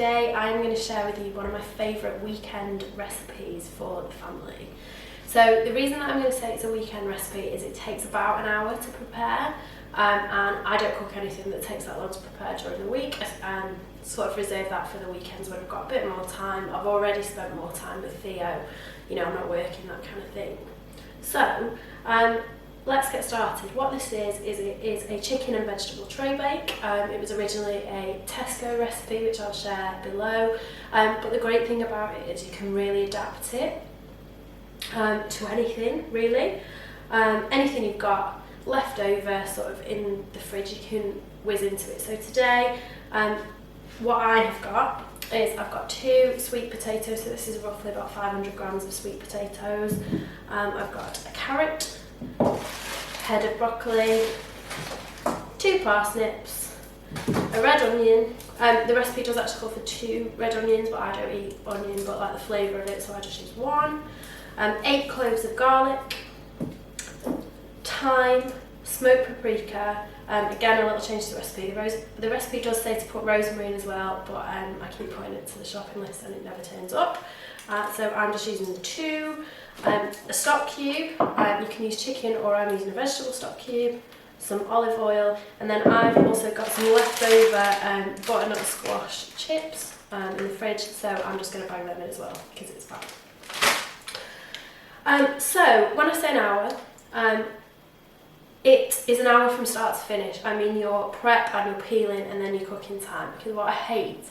today I'm going to share with you one of my favourite weekend recipes for the family. So the reason that I'm going to say it's a weekend recipe is it takes about an hour to prepare, and I don't cook anything that takes that long to prepare during the week, and sort of reserve that for the weekends when I've got a bit more time. I've already spent more time with Theo, you know, I'm not working, that kind of thing. So let's get started. What this is a chicken and vegetable tray bake. It was originally a Tesco recipe, which I'll share below, but the great thing about it is you can really adapt it to anything, really. Anything you've got left over sort of in the fridge, you can whiz into it. So today, what I have got is I've got 2 sweet potatoes, so this is roughly about 500 grams of sweet potatoes. I've got a carrot, head of broccoli, 2 parsnips, a red onion. The recipe does actually call for 2 red onions, but I don't eat onion but like the flavour of it, so I just use 1. 8 cloves of garlic, thyme, smoked paprika. Again, a little change to the recipe. The recipe does say to put rosemary in as well, but I keep putting it to the shopping list and it never turns up. So I'm just using the 2. A stock cube, you can use chicken or I'm using a vegetable stock cube, some olive oil, and then I've also got some leftover butternut squash chips in the fridge, so I'm just going to bang them in as well because it's fun. So when I say an hour, it is an hour from start to finish. I mean your prep and your peeling and then your cooking time, because what I hate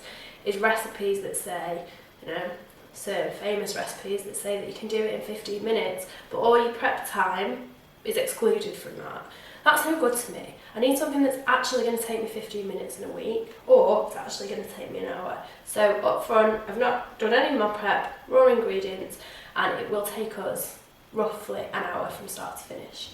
is recipes that say, you know, certain famous recipes that say that you can do it in 15 minutes, but all your prep time is excluded from that. That's no good to me. I need something that's actually going to take me 15 minutes in a week, or it's actually going to take me an hour. So up front, I've not done any of my prep, raw ingredients, and it will take us roughly an hour from start to finish.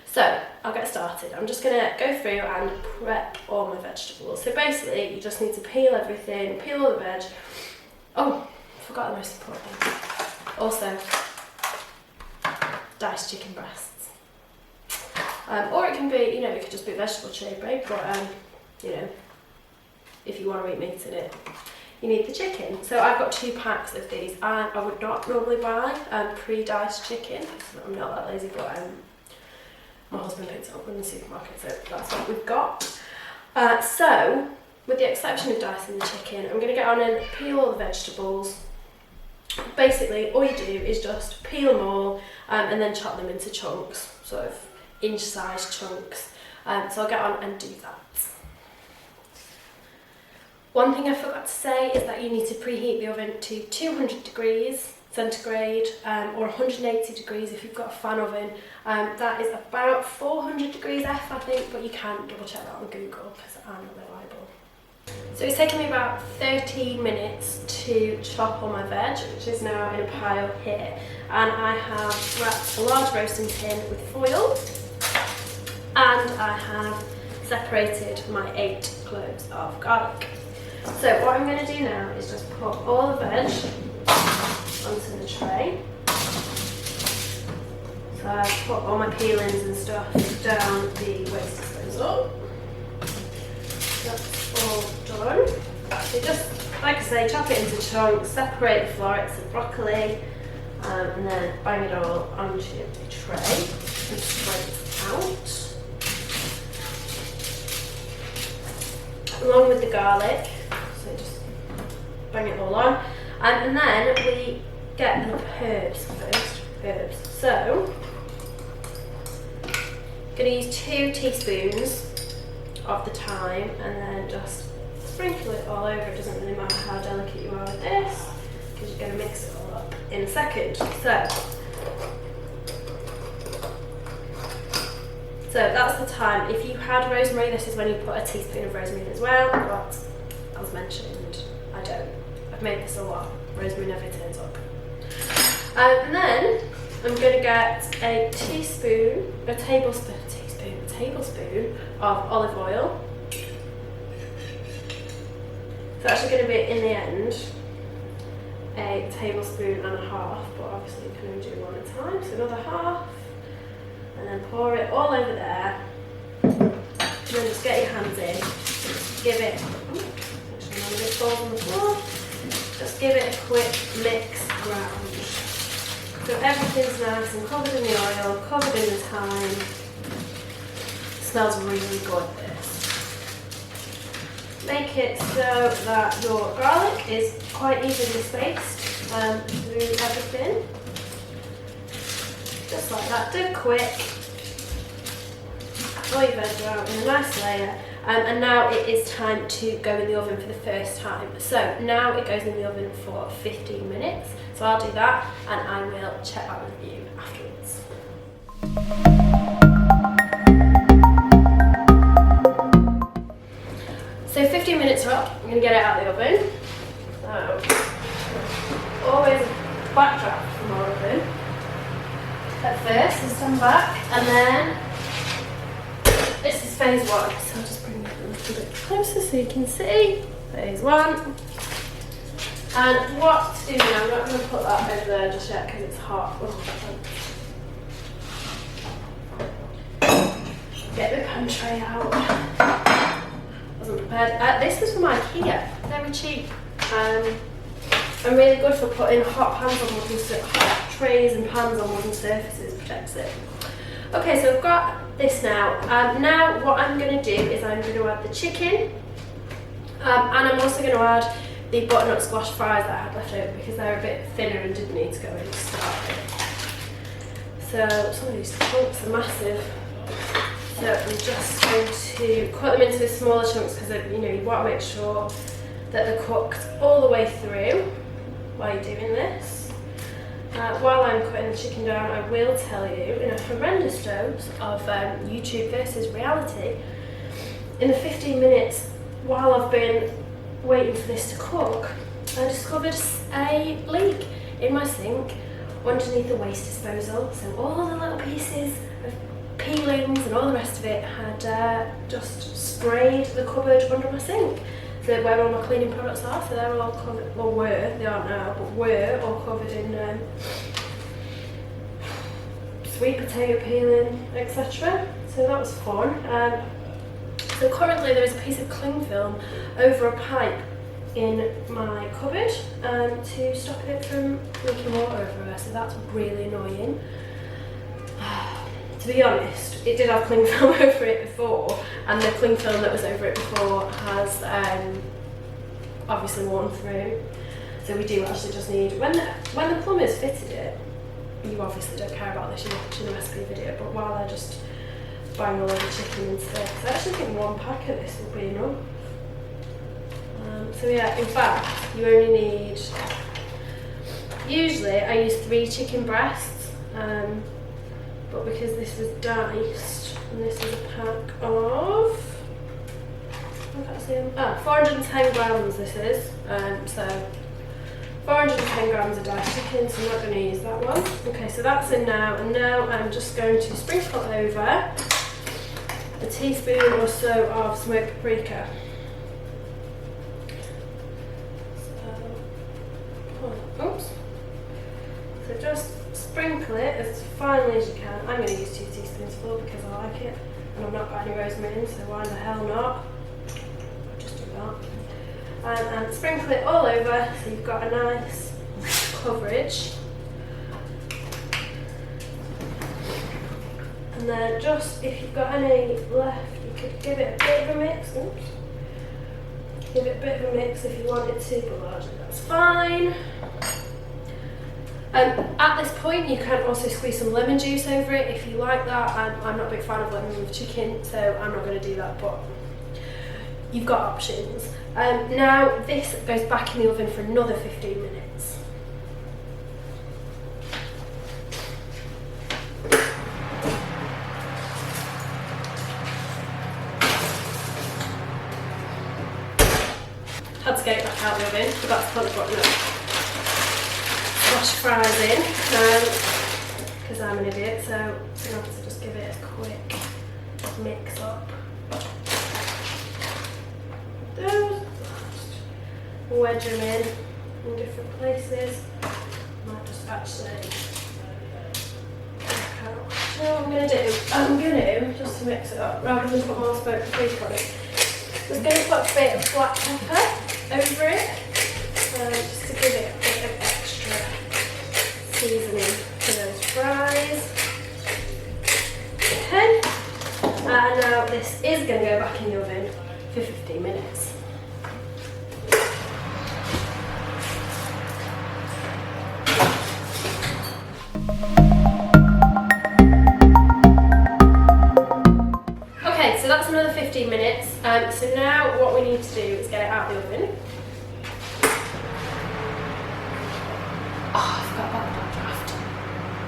So I'll get started. I'm just going to go through and prep all my vegetables. So basically, you just need to peel everything, peel all the veg. Oh, forgot the most important thing. Also, diced chicken breasts. Or it can be, you know, it could just be vegetable tray bake, but you know, if you want to eat meat in it, you need the chicken. So I've got 2 packs of these, and I would not normally buy pre-diced chicken. I'm not that lazy, but my husband picked it up in the supermarket, so that's what we've got. So, with the exception of dicing the chicken, I'm going to get on and peel all the vegetables. Basically, all you do is just peel them all and then chop them into chunks, sort of inch-sized chunks. So I'll get on and do that. One thing I forgot to say is that you need to preheat the oven to 200 degrees centigrade or 180 degrees if you've got a fan oven. That is about 400 degrees F, I think, but you can double check that on Google because I'm not reliable. So it's taken me about 13 minutes to chop all my veg, which is now in a pile here. And I have wrapped a large roasting tin with foil, and I have separated my 8 cloves of garlic. So what I'm going to do now is just put all the veg onto the tray. So I've put all my peelings and stuff down the waste disposal. That's all done. So just, like I say, chop it into chunks, separate the florets and broccoli, and then bang it all onto the tray and spread it out. Along with the garlic, so just bang it all on. And then we get the herbs first. Herbs. So, I'm going to use 2 teaspoons of the thyme and then just sprinkle it all over. It doesn't really matter how delicate you are with this because you're going to mix it all up in a second. So that's the thyme. If you had rosemary, this is when you put a teaspoon of rosemary in as well, but as mentioned, I don't. I've made this a lot. Rosemary never turns up. And then I'm going to get a tablespoon of olive oil. It's actually going to be in the end a tablespoon and a half, but obviously you can only do 1 at a time, so another half. And then pour it all over there, and then just get your hands in, give it, this falls on the floor. Just give it a quick mix around. So everything's nice and covered in the oil, covered in the thyme. Smells really good, this. Make it so that your garlic is quite evenly spaced through everything. Just like that, do it quick. All your veg out in a nice layer. And now it is time to go in the oven for the first time. So now it goes in the oven for 15 minutes. So I'll do that and I will check back with you afterwards. So 15 minutes are up, I'm going to get it out of the oven. So always backdraft from our oven. At first, and stand back, and then this is phase 1. So I'll just bring it a little bit closer so you can see. Phase 1. And what to do now, I'm not going to put that over there just yet because it's hot. Get the pan tray out. Wasn't prepared. This was from IKEA, very cheap. And really good for putting hot pans on wooden hot trays and pans on wooden surfaces, protects it. Okay, so I've got this now. Now what I'm going to do is I'm going to add the chicken, and I'm also going to add the butternut squash fries that I had left over because they're a bit thinner and didn't need to go in to start with. So some of these chunks are massive. So I'm just going to cut them into smaller chunks because you want to make sure that they're cooked all the way through while you're doing this. While I'm cutting the chicken down, I will tell you, in a horrendous dose of YouTube versus reality, in the 15 minutes while I've been waiting for this to cook, I discovered a leak in my sink underneath the waste disposal. So all the little pieces of peelings and all the rest of it had just sprayed the cupboard under my sink. So where all my cleaning products are, so they're all covered, well were, they aren't now, but were all covered in sweet potato peeling, etc. So that was fun. So currently there is a piece of cling film over a pipe in my cupboard to stop it from leaking water everywhere, so that's really annoying. To be honest, it did have cling film over it before, and the cling film that was over it before has obviously worn through. So we do actually just need, when the plumbers fitted it, you obviously don't care about this, you're watching the recipe video, but while they're just buying all of the chicken and stuff, I actually think 1 pack of this will be enough. So yeah, in fact, you only need, usually I use 3 chicken breasts, but because this was diced, and this is a pack of, I can't see them. 410 grams this is, so 410 grams of diced chicken, so I'm not going to use that one. Okay, so that's in now, and now I'm just going to sprinkle over a teaspoon or so of smoked paprika. Oops. So just sprinkle it as finely as you can. I'm going to use 2 teaspoons full because I like it, and I've not got any rosemary in, so why the hell not? Just do that. And sprinkle it all over so you've got a nice coverage. And then just, if you've got any left, you could give it a bit of a mix. Oops. Give it a bit of a mix if you wanted to, but largely that's fine. At this point you can also squeeze some lemon juice over it if you like that. I'm not a big fan of lemon with chicken, so I'm not going to do that, but you've got options. Now this goes back in the oven for another 15 minutes. Had to get it back out of the oven, forgot to put the butternut squash fries in, because I'm an idiot, so I'm going to have to just give it a quick mix up. Those, wedge them in different places. Might just actually work out. So what I'm going to do, just to mix it up, rather than put more smoked paprika on it, I'm going to put a bit of black pepper. over it, just to give it a bit of extra seasoning for those fries. Okay, and now this is going to go back in the oven for 15 minutes. Okay, so that's another 15 minutes. So now what we need to do is get it out of the oven. Oh, I forgot about that draft.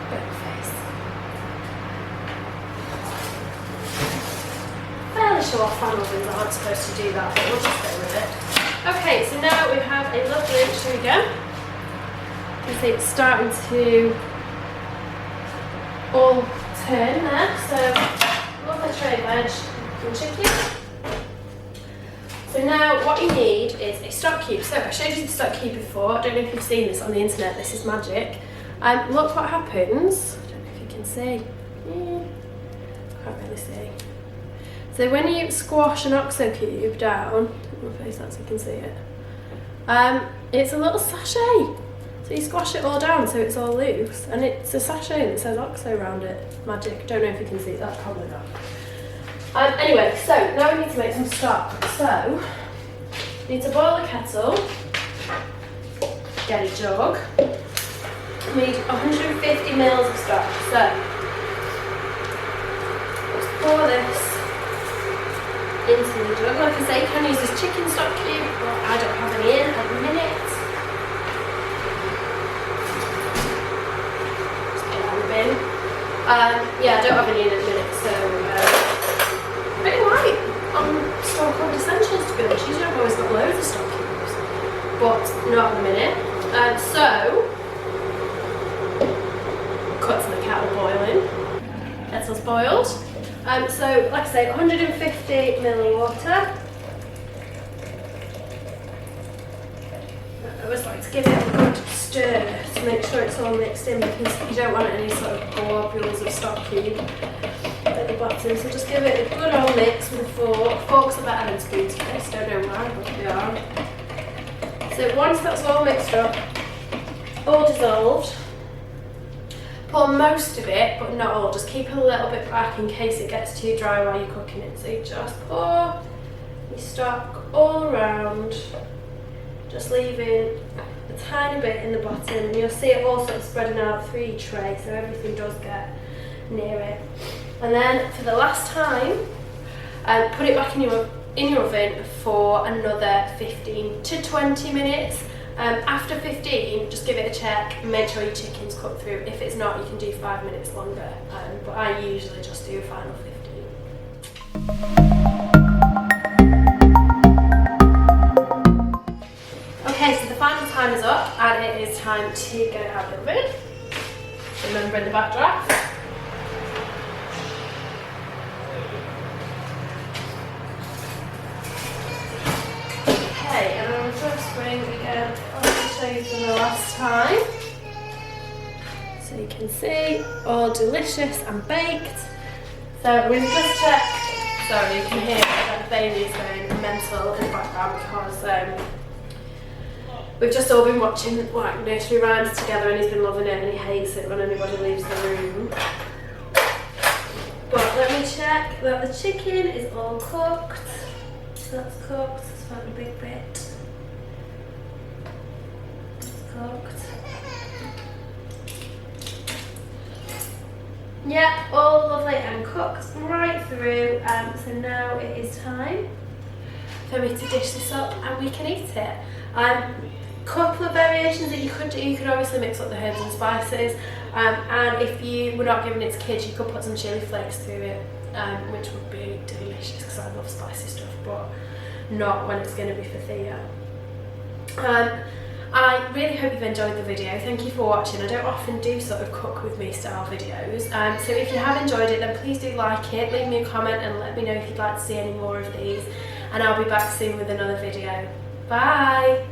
Burnt face. Fairly sure fan ovens aren't supposed to do that, but we'll just go with it. Okay, so now we have a lovely sugar. You can see it's starting to all turn there, so lovely tray veg and chicken. So now what you need is a stock cube. So I showed you the stock cube before. I don't know if you've seen this on the internet. This is magic. Look what happens. I don't know if you can see. Yeah, can't really see. So when you squash an OXO cube down, put my face out so you can see it. It's a little sachet. So you squash it all down so it's all loose, and it's a sachet that says OXO around it. Magic. Don't know if you can see that. Probably not. Anyway, so now we need to make some stock. So, you need to boil the kettle, get a jug, we need 150 ml of stock. So, let's pour this into the jug. Like I say, you can use this chicken stock cube, but I don't have any in at the minute. Just put that in the bin. Yeah, I don't have any in at the minute, so pretty light on Stone Cold Essentials, to be honest. Usually I've always got loads of stock cubes, but not at the minute. So, cut to the kettle boiling. Kettle's boiled. So, like I say, 150 ml water. I always like to give it a good stir to make sure it's all mixed in, because you don't want any sort of globules of stock cube at the bottom. So just give it a good old mix with a fork. Forks are better than spoons for this, don't know why, but they are. So once that's all mixed up, all dissolved, pour most of it, but not all. Just keep a little bit back in case it gets too dry while you're cooking it. So you just pour your stock all around, just leaving a tiny bit in the bottom, and you'll see it all sort of spreading out through your tray, so everything does get near it. And then for the last time, put it back in your oven for another 15 to 20 minutes. After 15, just give it a check and make sure your chicken's cooked through. If it's not, you can do 5 minutes longer, but I usually just do a final 15. Okay, so the final time is up, and it is time to get it out of the oven. Remembering the backdraft. Again, I'll show you for the last time. So you can see, all delicious and baked. So we've just checked. Sorry, you can hear that Bailey's going mental in the background because we've just all been watching like nursery rhymes together, and he's been loving it, and he hates it when anybody leaves the room. But let me check that the chicken is all cooked. So that's cooked. It's found a big bit. Cooked. Yeah, all lovely and cooked right through. So now it is time for me to dish this up and we can eat it. Couple of variations that you could do. You could obviously mix up the herbs and spices, and if you were not giving it to kids, you could put some chili flakes through it, which would be delicious because I love spicy stuff, but not when it's going to be for Theo. I really hope you've enjoyed the video. Thank you for watching. I don't often do sort of cook with me style videos, so if you have enjoyed it, then please do like it, leave me a comment and let me know if you'd like to see any more of these, and I'll be back soon with another video. Bye!